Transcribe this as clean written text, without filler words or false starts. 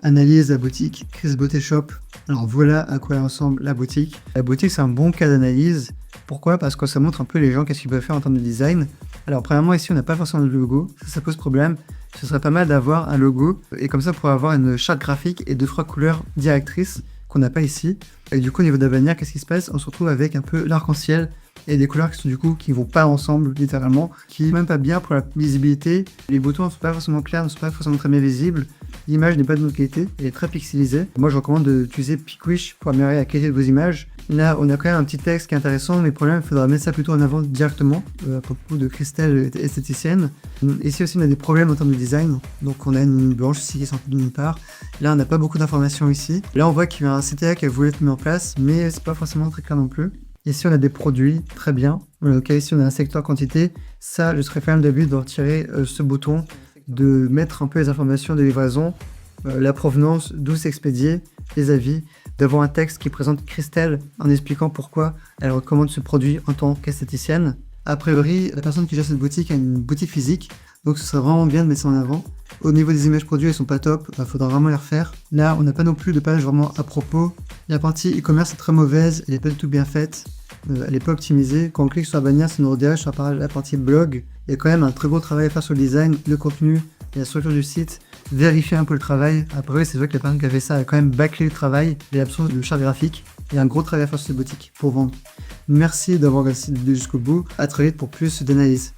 Analyse la boutique, Chris Beauté Shop. Alors voilà à quoi ressemble la boutique. La boutique, c'est un bon cas d'analyse. Pourquoi? Parce que ça montre un peu les gens qu'est-ce qu'ils peuvent faire en termes de design. Alors premièrement, ici, on n'a pas forcément de logo. Ça pose problème. Ce serait pas mal d'avoir un logo. Et comme ça, pour avoir une charte graphique et 2-3 couleurs directrices qu'on n'a pas ici. Et du coup, au niveau de la bannière, qu'est-ce qui se passe? On se retrouve avec un peu l'arc-en-ciel et des couleurs qui sont du coup qui vont pas ensemble littéralement, qui est même pas bien pour la visibilité. Les boutons ne sont pas forcément clairs, ne sont pas forcément très bien visibles. L'image n'est pas de bonne qualité, elle est très pixelisée. Moi je recommande d'utiliser Pickwish pour améliorer la qualité de vos images. Là on a quand même un petit texte qui est intéressant, mais le problème il faudra mettre ça plutôt en avant directement, à propos de Christelle esthéticienne. Ici aussi on a des problèmes en termes de design, donc on a une ligne blanche ici qui est sortie d'une part. Là on n'a pas beaucoup d'informations ici. Là on voit qu'il y a un CTA qui a voulu être mis en place, mais c'est pas forcément très clair non plus. Ici, on a des produits, très bien. Ok, ici, on a un secteur quantité. Ça, je serais quand même d'avis de retirer ce bouton, de mettre un peu les informations de livraison, la provenance, d'où c'est expédié, les avis, d'avoir un texte qui présente Christelle en expliquant pourquoi elle recommande ce produit en tant qu'esthéticienne. A priori, la personne qui gère cette boutique a une boutique physique, donc ce serait vraiment bien de mettre ça en avant. Au niveau des images produits, elles sont pas top, il faudra vraiment les refaire. Là, on n'a pas non plus de page vraiment à propos. La partie e-commerce est très mauvaise, elle n'est pas du tout bien faite, elle n'est pas optimisée. Quand on clique sur la bannière, ça nous redirige sur la partie blog. Il y a quand même un très gros travail à faire sur le design, le contenu et la structure du site. Vérifier un peu le travail. Après, c'est vrai que la personne qui a fait ça a quand même bâclé le travail et l'absence de charte graphique. Il y a un gros travail à faire sur cette boutique pour vendre. Merci d'avoir regardé cette vidéo jusqu'au bout. À très vite pour plus d'analyse.